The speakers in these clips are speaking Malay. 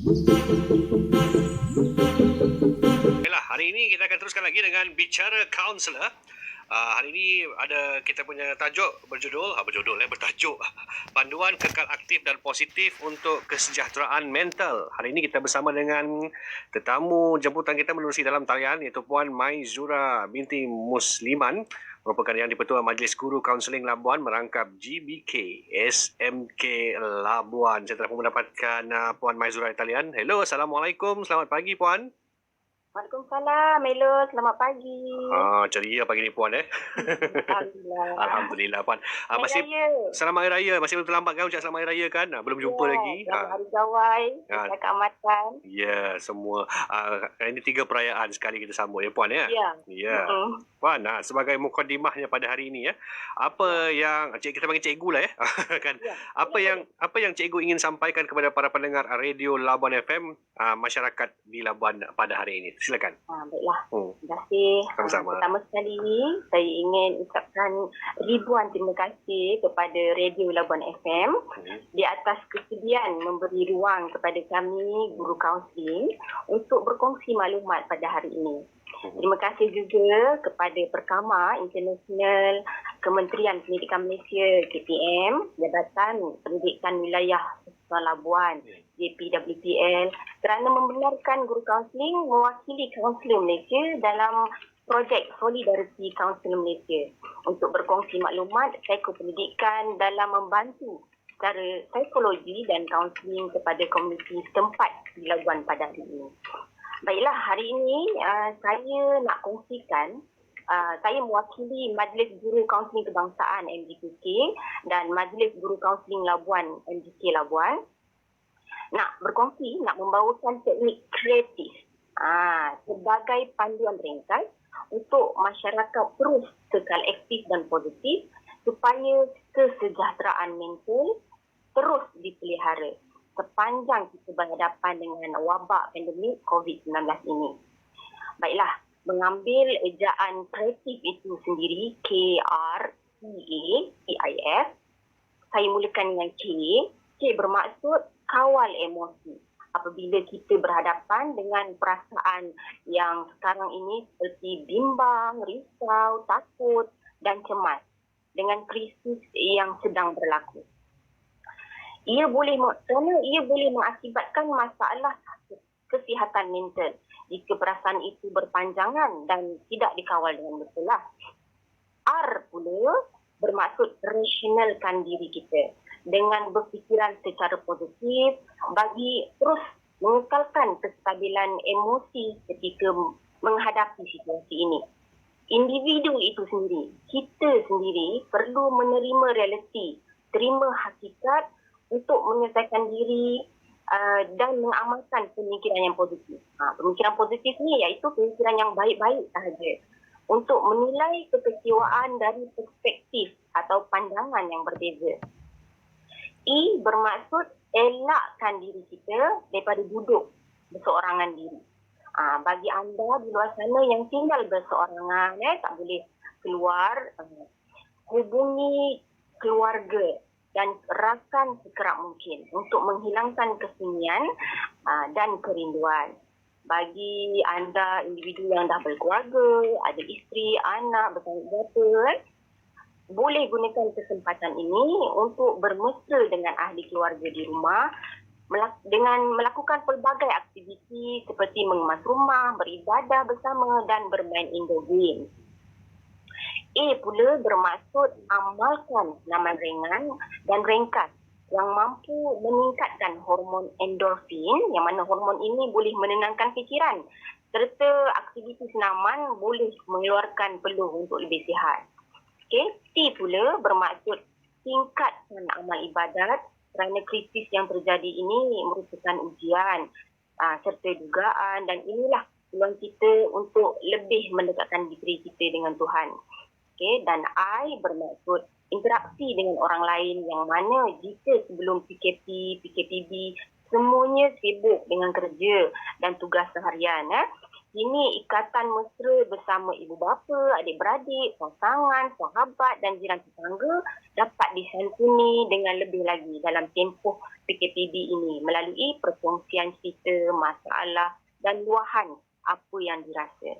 Baiklah, hari ini kita akan teruskan lagi dengan Bicara Kaunselor. Hari ini kita punya bertajuk Panduan Kekal Aktif dan Positif untuk Kesejahteraan Mental. Hari ini kita bersama dengan tetamu jemputan kita menerusi dalam talian, iaitu Puan Maizura binti Musliman, merupakan Yang di-Pertua Majlis Guru Kaunseling Labuan merangkap GBK SMK Labuan. Saya telah mendapatkan Puan Maizura di talian. Hello, Assalamualaikum. Selamat pagi, Puan. Waalaikumsalam, Melo. Selamat pagi. Ceria pagi ni, Puan. Alhamdulillah. Alhamdulillah, Puan. Masih Selamat Hari Raya. Masih belum terlambat kan ucap Selamat Hari Raya kan? Belum jumpa lagi. Selamat Hari Gawai. Dekat keamatan. Ya, semua. Ini 3 perayaan sekali kita sambut ya, Puan ya? Ya. Puan, sebagai mukadimahnya pada hari ini ya, apa yang kita panggil cikgu lah ya, kan? Apa yang cikgu ingin sampaikan kepada para pendengar Radio Labuan FM, masyarakat di Labuan pada hari ini? Silakan. Baiklah. Terima kasih. Sama-sama. Pertama sekali, saya ingin ucapkan ribuan terima kasih kepada Radio Labuan FM di atas kesediaan memberi ruang kepada kami, guru kaunseling, untuk berkongsi maklumat pada hari ini. Terima kasih juga kepada Perkama International, Kementerian Pendidikan Malaysia, KPM, Jabatan Pendidikan Wilayah Labuan, JPWPL, kerana membenarkan guru kaunseling mewakili kaunselor Malaysia dalam projek Solidariti Kaunselor Malaysia untuk berkongsi maklumat psikopendidikan dalam membantu secara psikologi dan kaunseling kepada komuniti setempat di Labuan pada hari ini. Baiklah, hari ini saya nak kongsikan, saya mewakili Majlis Guru Kaunseling Kebangsaan MGKK dan Majlis Guru Kaunseling Labuan MGK Labuan, nak berkongsi, nak membawakan teknik kreatif sebagai panduan ringkas untuk masyarakat terus kekal aktif dan positif supaya kesejahteraan mental terus dipelihara sepanjang kita berhadapan dengan wabak pandemik COVID-19 ini. Baiklah, mengambil ejaan kreatif itu sendiri, KREATIF, saya mulakan dengan C. C bermaksud kawal emosi. Apabila kita berhadapan dengan perasaan yang sekarang ini seperti bimbang, risau, takut dan cemas dengan krisis yang sedang berlaku. Ia boleh mengakibatkan masalah kesihatan mental jika perasaan itu berpanjangan dan tidak dikawal dengan betul. R pula bermaksud rasionalkan diri kita dengan berfikiran secara positif bagi terus mengekalkan kestabilan emosi ketika menghadapi situasi ini. Individu itu sendiri, kita sendiri perlu menerima realiti, terima hakikat untuk menyelesaikan diri dan mengamalkan pemikiran yang positif. Pemikiran positif ni iaitu pemikiran yang baik-baik sahaja untuk menilai kekecewaan dari perspektif atau pandangan yang berbeza. E bermaksud elakkan diri kita daripada duduk berseorangan diri. Bagi anda di luar sana yang tinggal berseorangan, tak boleh keluar, hubungi keluarga dan rakan sekerap mungkin untuk menghilangkan kesunyian dan kerinduan. Bagi anda individu yang dah berkeluarga, ada isteri, anak, bertanggungjawab, boleh gunakan kesempatan ini untuk bermesra dengan ahli keluarga di rumah dengan melakukan pelbagai aktiviti seperti mengemas rumah, beribadah bersama dan bermain indoor game. A pula bermaksud amalkan laman ringan dan ringkas yang mampu meningkatkan hormon endorfin, yang mana hormon ini boleh menenangkan fikiran, serta aktiviti senaman boleh mengeluarkan peluh untuk lebih sihat. T pula bermaksud tingkatkan amal ibadat kerana krisis yang terjadi ini merupakan ujian serta dugaan, dan inilah peluang kita untuk lebih mendekatkan diri kita dengan Tuhan. Dan I bermaksud interaksi dengan orang lain, yang mana jika sebelum PKP, PKPB semuanya sibuk dengan kerja dan tugas seharian, Kini ikatan mesra bersama ibu bapa, adik-beradik, pasangan, sahabat dan jiran tetangga dapat disantuni dengan lebih lagi dalam tempoh PKPB ini melalui perkongsian cerita, masalah dan luahan apa yang dirasa.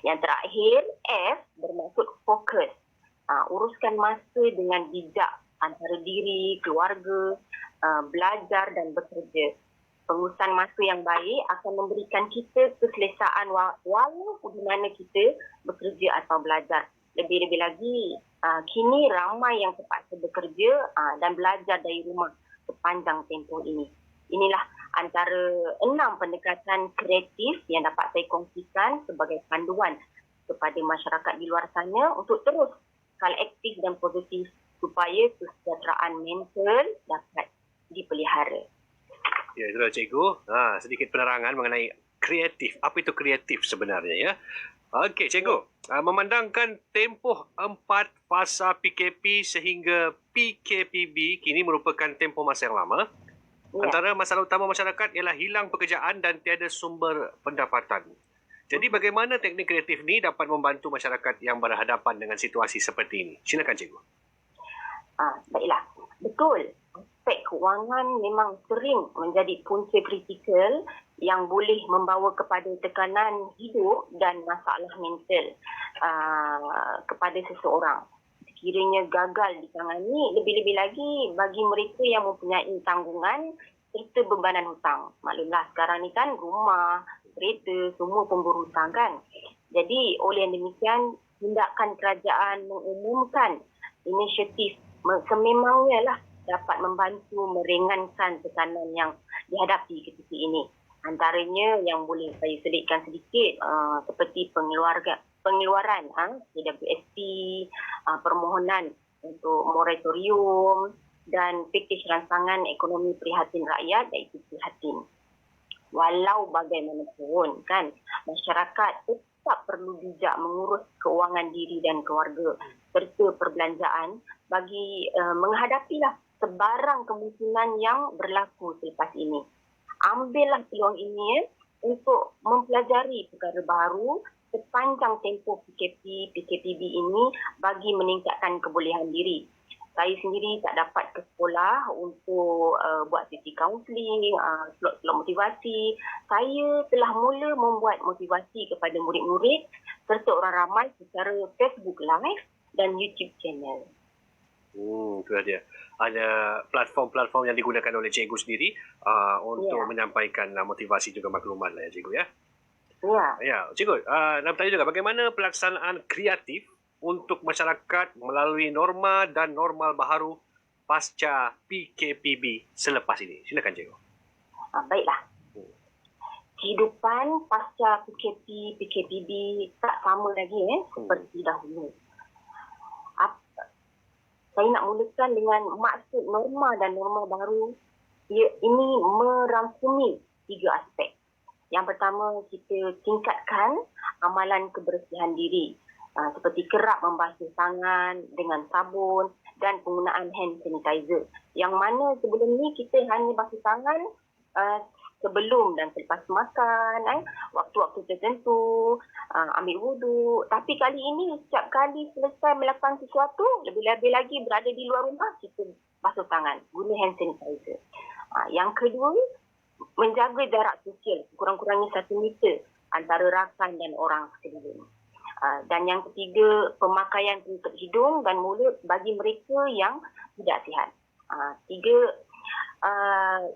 Yang terakhir, F bermaksud fokus. Uruskan masa dengan bijak antara diri, keluarga, belajar dan bekerja. Pengurusan masa yang baik akan memberikan kita keselesaan walau di mana kita bekerja atau belajar. Lebih-lebih lagi, kini ramai yang terpaksa bekerja dan belajar dari rumah sepanjang tempoh ini. Inilah antara 6 pendekatan kreatif yang dapat saya kongsikan sebagai panduan kepada masyarakat di luar sana untuk terus kal aktif dan positif supaya kesejahteraan mental dapat dipelihara. Ya, itulah cikgu. Sedikit penerangan mengenai kreatif. Apa itu kreatif sebenarnya ya? Okey, cikgu. Memandangkan tempoh 4 fasa PKP sehingga PKPB kini merupakan tempoh masa yang lama. Antara masalah utama masyarakat ialah hilang pekerjaan dan tiada sumber pendapatan. Jadi bagaimana teknik kreatif ni dapat membantu masyarakat yang berhadapan dengan situasi seperti ini? Silakan cikgu. Baiklah. Betul. Aspek kewangan memang sering menjadi punca kritikal yang boleh membawa kepada tekanan hidup dan masalah mental kepada seseorang. Sekiranya gagal ditangani, lebih-lebih lagi bagi mereka yang mempunyai tanggungan serta bebanan hutang. Maklumlah sekarang ni kan rumah, kereta, semua pun berhutang kan. Jadi oleh yang demikian, tindakan kerajaan mengumumkan inisiatif sememangnya lah dapat membantu meringankan tekanan yang dihadapi ketika ini. Antaranya yang boleh saya selitkan sedikit seperti pengeluaran CWSP, permohonan untuk moratorium dan pakej rancangan ekonomi prihatin rakyat iaitu Prihatin. Walau bagaimanapun kan masyarakat tetap perlu bijak mengurus keuangan diri dan keluarga serta perbelanjaan bagi menghadapilah sebarang kemungkinan yang berlaku selepas ini. Ambillah peluang ini untuk mempelajari perkara baru sepanjang tempoh PKPB ini bagi meningkatkan kebolehan diri. Saya sendiri tak dapat ke sekolah untuk buat sesi kaunseling, slot-slot motivasi. Saya telah mula membuat motivasi kepada murid-murid serta orang ramai secara Facebook Live dan YouTube channel. Itu dia. Ada platform-platform yang digunakan oleh cikgu sendiri untuk menyampaikan motivasi juga maklumat lah ya cikgu ya. Ya, cikgu. Nak bertanya juga bagaimana pelaksanaan kreatif untuk masyarakat melalui norma dan normal baharu pasca PKPB selepas ini. Silakan cikgu. Baiklah. Kehidupan pasca PKPB tak sama lagi seperti dahulu. Saya nak mulakan dengan maksud norma dan norma baru. Ini merangkumi 3 aspek. Yang pertama, kita tingkatkan amalan kebersihan diri. Seperti kerap membasuh tangan dengan sabun dan penggunaan hand sanitizer. Yang mana sebelum ni kita hanya basuh tangan sebelum dan selepas makan, waktu-waktu tertentu, ambil wuduk. Tapi kali ini setiap kali selesai melakukan sesuatu, lebih-lebih lagi berada di luar rumah, kita basuh tangan, guna hand sanitizer. Yang kedua, menjaga jarak sosial kurang-kurangnya 1 meter antara rakan dan orang sekeliling. Dan yang ketiga, pemakaian penutup hidung dan mulut bagi mereka yang tidak sihat.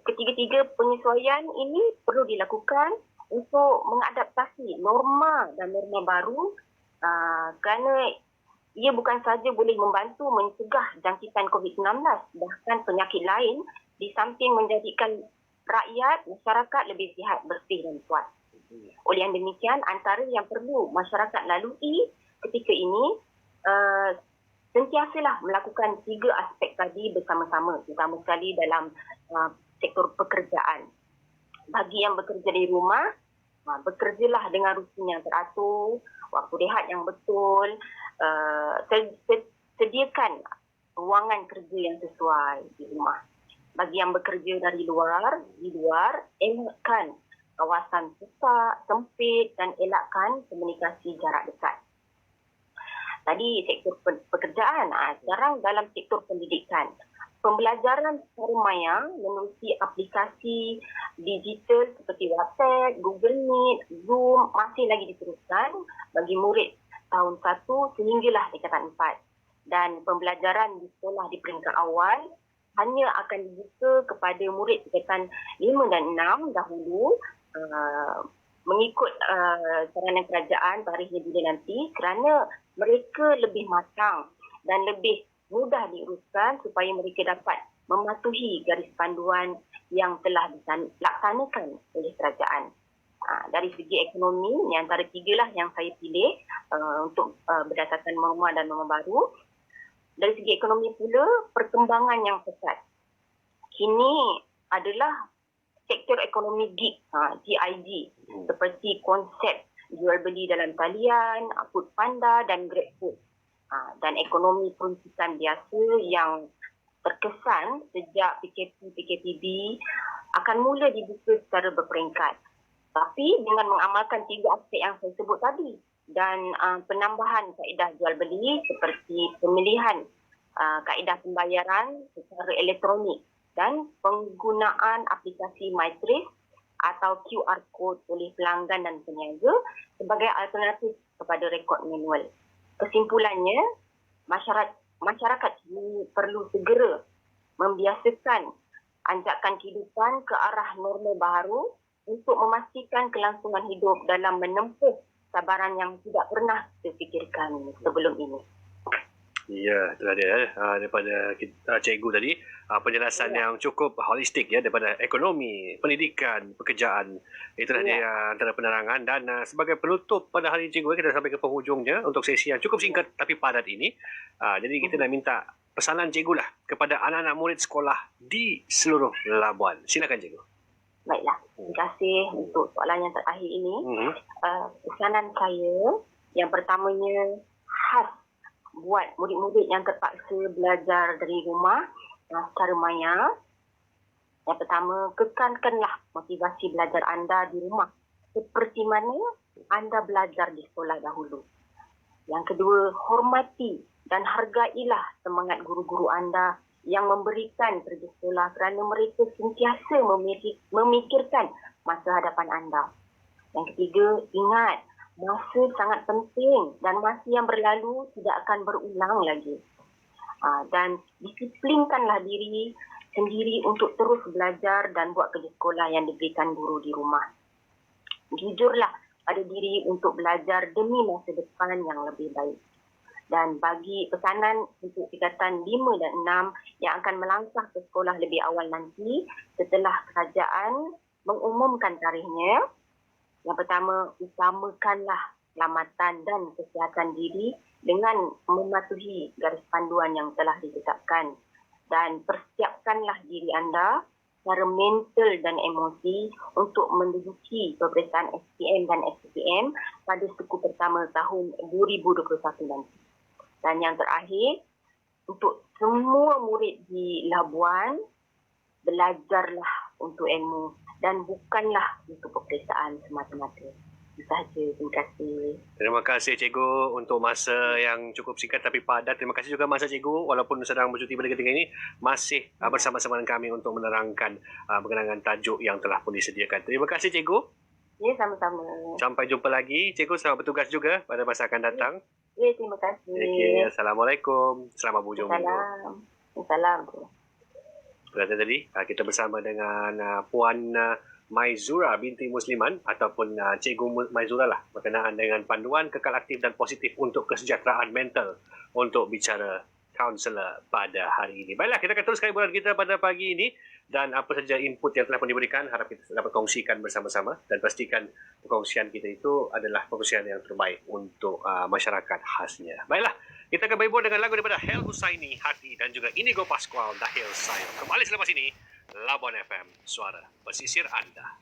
Ketiga-tiga penyesuaian ini perlu dilakukan untuk mengadaptasi norma dan norma baru kerana ia bukan sahaja boleh membantu mencegah jangkitan COVID-19, bahkan penyakit lain di samping menjadikan rakyat, masyarakat lebih sihat, bersih dan kuat. Oleh yang demikian, antara yang perlu masyarakat lalui ketika ini sentiasalah melakukan 3 aspek tadi bersama-sama, terutama sekali dalam sektor pekerjaan. Bagi yang bekerja di rumah, bekerjalah dengan rutin yang teratur, waktu rehat yang betul, sediakan ruangan kerja yang sesuai di rumah. Bagi yang bekerja dari luar, elakkan kawasan susah, sempit dan elakkan komunikasi jarak dekat. Tadi sektor pekerjaan, sekarang dalam sektor pendidikan. Pembelajaran secara maya menerusi aplikasi digital seperti WhatsApp, Google Meet, Zoom masih lagi diteruskan bagi murid tahun 1 sehinggalah tingkatan 4. Dan pembelajaran di sekolah di peringkat awal hanya akan dibuka kepada murid tingkatan 5 dan 6 dahulu mengikut saranan kerajaan tarikhnya bila nanti, kerana mereka lebih matang dan lebih mudah diuruskan supaya mereka dapat mematuhi garis panduan yang telah dilaksanakan oleh kerajaan. Dari segi ekonomi, yang antara 3 lah yang saya pilih untuk berdasarkan norma dan norma baru. Dari segi ekonomi pula, perkembangan yang pesat. Kini adalah sektor ekonomi gig, GIG, seperti konsep jual beli dalam talian, Foodpanda dan GrabFood. Dan ekonomi perusahaan biasa yang terkesan sejak PKP akan mula dibuka secara berperingkat. Tapi dengan mengamalkan 3 aspek yang saya sebut tadi dan penambahan kaedah jual beli seperti pemilihan kaedah pembayaran secara elektronik dan penggunaan aplikasi MyTrace atau QR code oleh pelanggan dan peniaga sebagai alternatif kepada rekod manual. Kesimpulannya, masyarakat ini perlu segera membiasakan anjakan kehidupan ke arah norma baru untuk memastikan kelangsungan hidup dalam menempuh cabaran yang tidak pernah terfikirkan sebelum ini. Ya, itulah dia daripada cikgu tadi, penjelasan yang cukup holistik ya, daripada ekonomi, pendidikan, pekerjaan. Itulah dia antara penerangan. Dan sebagai penutup pada hari cikgu, kita sampai ke penghujungnya untuk sesi yang cukup singkat tapi padat ini. Jadi kita nak minta pesanan cikgu lah kepada anak-anak murid sekolah di seluruh Labuan. Silakan cikgu. Baiklah, terima kasih untuk soalan yang terakhir ini. Pesanan saya yang pertamanya khas buat murid-murid yang terpaksa belajar dari rumah secara maya. Yang pertama, kekalkanlah motivasi belajar anda di rumah seperti mana anda belajar di sekolah dahulu. Yang kedua, hormati dan hargailah semangat guru-guru anda yang memberikan kerja sekolah kerana mereka sentiasa memikirkan masa hadapan anda. Yang ketiga, ingat masa sangat penting dan masa yang berlalu tidak akan berulang lagi. Dan disiplinkanlah diri sendiri untuk terus belajar dan buat kerja sekolah yang diberikan guru di rumah. Jujurlah pada diri untuk belajar demi masa depan yang lebih baik. Dan bagi pesanan untuk tingkatan 5 dan 6 yang akan melangkah ke sekolah lebih awal nanti setelah kerajaan mengumumkan tarikhnya, yang pertama, utamakanlah keselamatan dan kesihatan diri dengan mematuhi garis panduan yang telah ditetapkan. Dan persiapkanlah diri anda secara mental dan emosi untuk menduduki peperiksaan SPM dan SPM pada suku pertama tahun 2021 nanti. Dan yang terakhir, untuk semua murid di Labuan, belajarlah untuk ilmu dan bukanlah untuk peperiksaan semata-mata. Itu sahaja. Terima kasih. Terima kasih cikgu untuk masa yang cukup singkat tapi padat. Terima kasih juga masa cikgu walaupun sedang bercuti pada ketika ini masih bersama-sama dengan kami untuk menerangkan berkenaan tajuk yang telah pun disediakan. Terima kasih cikgu. Ya, sama-sama. Sampai jumpa lagi. Cikgu selamat bertugas juga pada masa akan datang. Ya, terima kasih. Okay. Assalamualaikum. Selamat berhujung minggu. Assalamualaikum. Berada tadi kita bersama dengan Puan Maizura binti Musliman ataupun Cikgu Maizura lah berkenaan dengan panduan kekal aktif dan positif untuk kesejahteraan mental untuk bicara kaunselor pada hari ini. Baiklah, kita akan teruskan hiburan kita pada pagi ini dan apa saja input yang telah pun diberikan harap kita dapat kongsikan bersama-sama dan pastikan perkongsian kita itu adalah perkongsian yang terbaik untuk masyarakat khasnya. Baiklah, kita akan berhibur dengan lagu daripada Hel Husaini, Hati dan juga Inigo Pascual, Dahil Sayang. Kembali selepas ini, Labuan FM, suara pesisir anda.